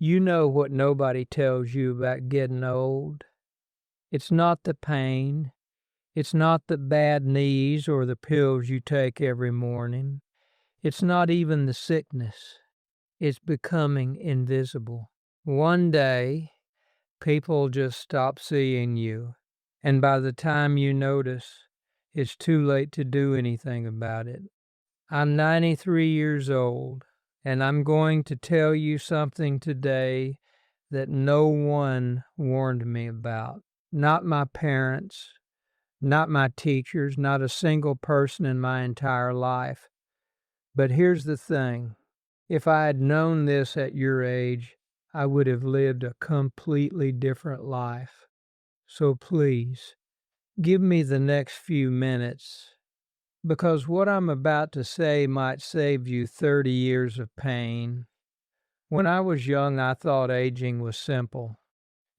You know what nobody tells you about getting old? It's not the pain. It's not the bad knees or the pills you take every morning. It's not even the sickness. It's becoming invisible. One day, people just stop seeing you. And by the time you notice, it's too late to do anything about it. I'm 93 years old, and I'm going to tell you something today that no one warned me about. Not my parents, not my teachers, not a single person in my entire life. But here's the thing. If I had known this at your age, I would have lived a completely different life. So please, give me the next few minutes, because what I'm about to say might save you 30 years of pain. When I was young, I thought aging was simple.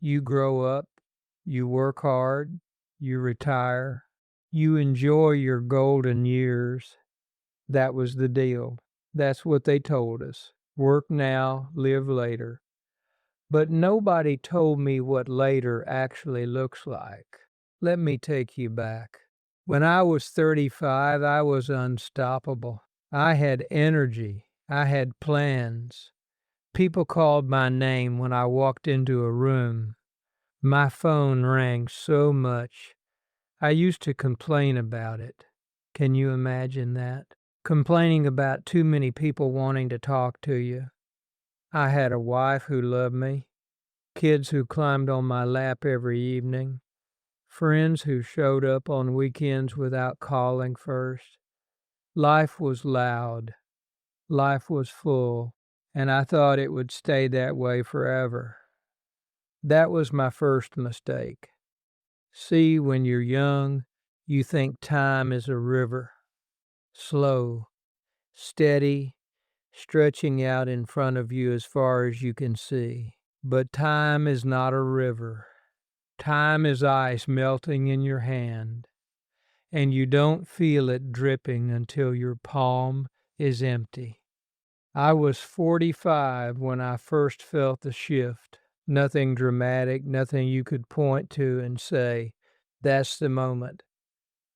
You grow up, you work hard, you retire, you enjoy your golden years. That was the deal. That's what they told us. Work now, live later. But nobody told me what later actually looks like. Let me take you back. When I was 35, I was unstoppable. I had energy. I had plans. People called my name when I walked into a room. My phone rang so much. I used to complain about it. Can you imagine that? Complaining about too many people wanting to talk to you. I had a wife who loved me, kids who climbed on my lap every evening, friends who showed up on weekends without calling first. Life was loud. Life was full. And I thought it would stay that way forever. That was my first mistake. See, when you're young, you think time is a river, slow, steady, stretching out in front of you as far as you can see. But time is not a river. Time is ice melting in your hand, and you don't feel it dripping until your palm is empty. I was 45 when I first felt the shift. Nothing dramatic, nothing you could point to and say, that's the moment.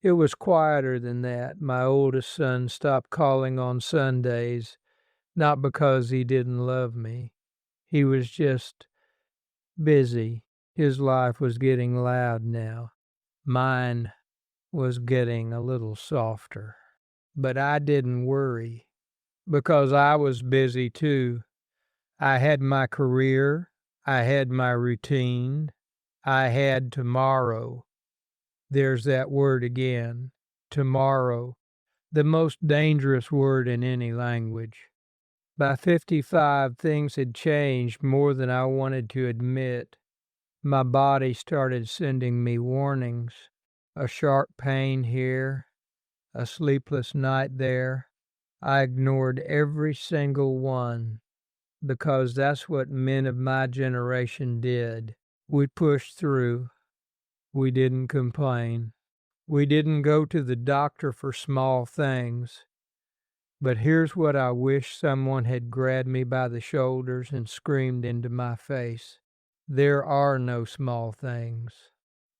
It was quieter than that. My oldest son stopped calling on Sundays, not because he didn't love me. He was just busy. His life was getting loud now. Mine was getting a little softer. But I didn't worry because I was busy too. I had my career. I had my routine. I had tomorrow. There's that word again. Tomorrow. The most dangerous word in any language. By 55, things had changed more than I wanted to admit. My body started sending me warnings. A sharp pain here, a sleepless night there. I ignored every single one because that's what men of my generation did. We pushed through. We didn't complain. We didn't go to the doctor for small things. But here's what I wish someone had grabbed me by the shoulders and screamed into my face. There are no small things.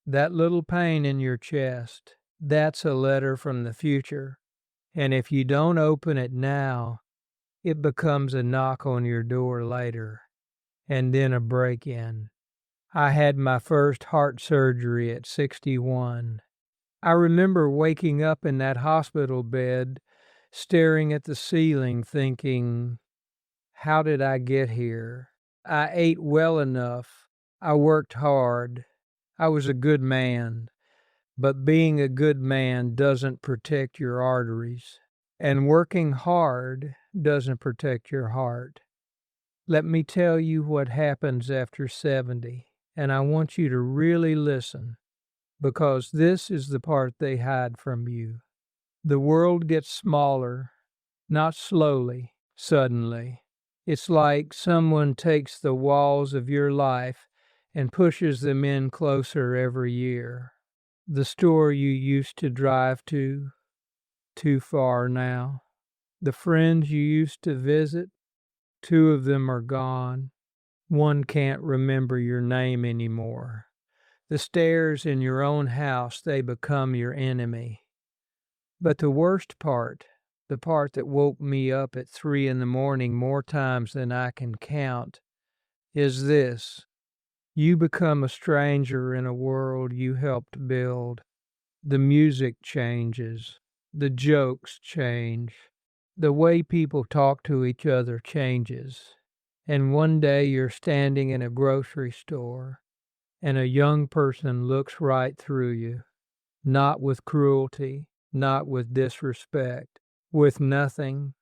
That little pain in your chest, that's a letter from the future. And if you don't open it now, it becomes a knock on your door later, and then a break-in. I had my first heart surgery at 61. I remember waking up in that hospital bed, staring at the ceiling, thinking, how did I get here? I ate well enough. I worked hard. I was a good man. But being a good man doesn't protect your arteries. And working hard doesn't protect your heart. Let me tell you what happens after 70. And I want you to really listen, because this is the part they hide from you. The world gets smaller, not slowly, suddenly. It's like someone takes the walls of your life and pushes them in closer every year. The store you used to drive to, too far now. The friends you used to visit, two of them are gone. One can't remember your name anymore. The stairs in your own house, they become your enemy. But the worst part, the part that woke me up at 3 in the morning more times than I can count, is this. You become a stranger in a world you helped build. The music changes. The jokes change. The way people talk to each other changes. And one day you're standing in a grocery store and a young person looks right through you, not with cruelty, not with disrespect, with nothing.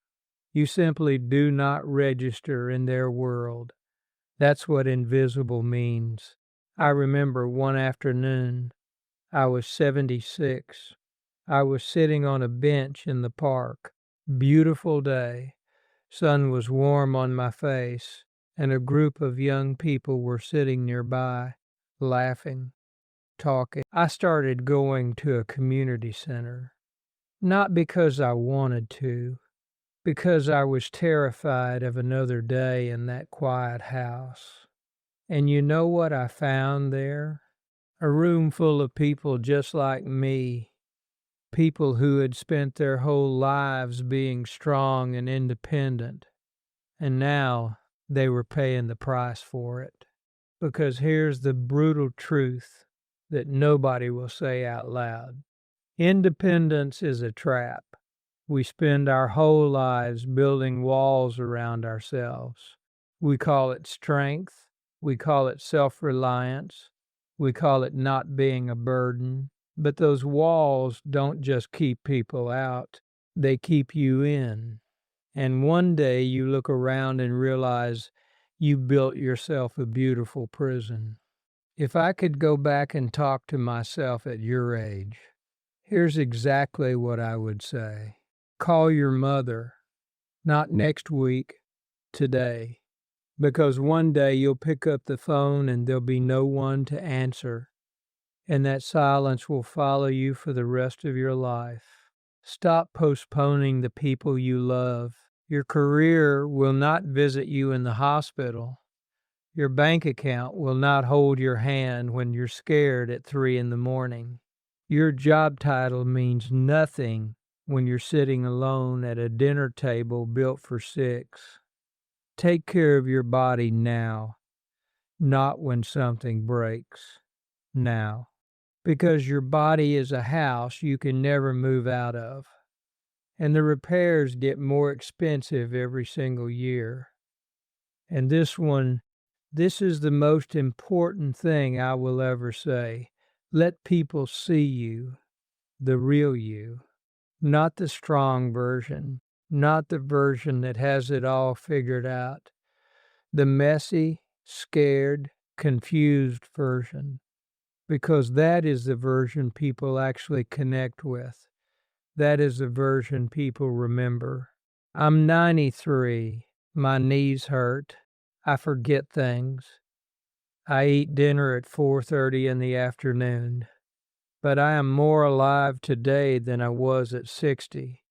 You simply do not register in their world. That's what invisible means. I remember one afternoon, I was 76. I was sitting on a bench in the park. Beautiful day. Sun was warm on my face, and a group of young people were sitting nearby, laughing, talking. I started going to a community center, not because I wanted to, because I was terrified of another day in that quiet house. And you know what I found there? A room full of people just like me, people who had spent their whole lives being strong and independent, and now they were paying the price for it. Because here's the brutal truth that nobody will say out loud. Independence is a trap. We spend our whole lives building walls around ourselves. We call it strength. We call it self-reliance. We call it not being a burden. But those walls don't just keep people out, they keep you in. And one day you look around and realize you built yourself a beautiful prison. If I could go back and talk to myself at your age, here's exactly what I would say. Call your mother, not next week, today. Because one day you'll pick up the phone and there'll be no one to answer, and that silence will follow you for the rest of your life. Stop postponing the people you love. Your career will not visit you in the hospital. Your bank account will not hold your hand when you're scared at 3 in the morning. Your job title means nothing when you're sitting alone at a dinner table built for 6. Take care of your body now, not when something breaks. Now. Because your body is a house you can never move out of. And the repairs get more expensive every single year. And this is the most important thing I will ever say. Let people see you, the real you, not the strong version, not the version that has it all figured out, the messy, scared, confused version, because that is the version people actually connect with. That is the version people remember. I'm 93. My knees hurt. I forget things. I eat dinner at 4:30 in the afternoon. But I am more alive today than I was at 60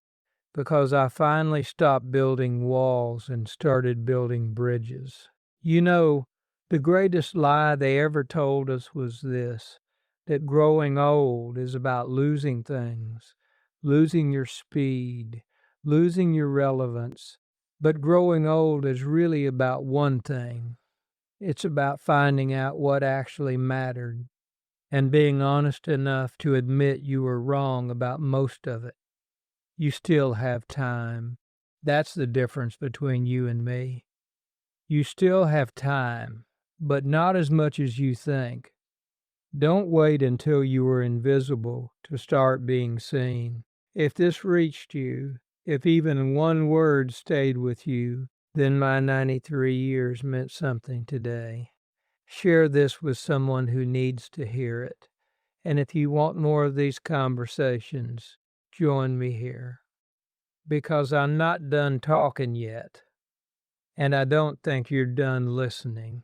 because I finally stopped building walls and started building bridges. You know, the greatest lie they ever told us was this, that growing old is about losing things, losing your speed, losing your relevance. But growing old is really about one thing. It's about finding out what actually mattered and being honest enough to admit you were wrong about most of it. You still have time. That's the difference between you and me. You still have time, but not as much as you think. Don't wait until you are invisible to start being seen. If this reached you, if even one word stayed with you, then my 93 years meant something today. Share this with someone who needs to hear it. And if you want more of these conversations, join me here. Because I'm not done talking yet. And I don't think you're done listening.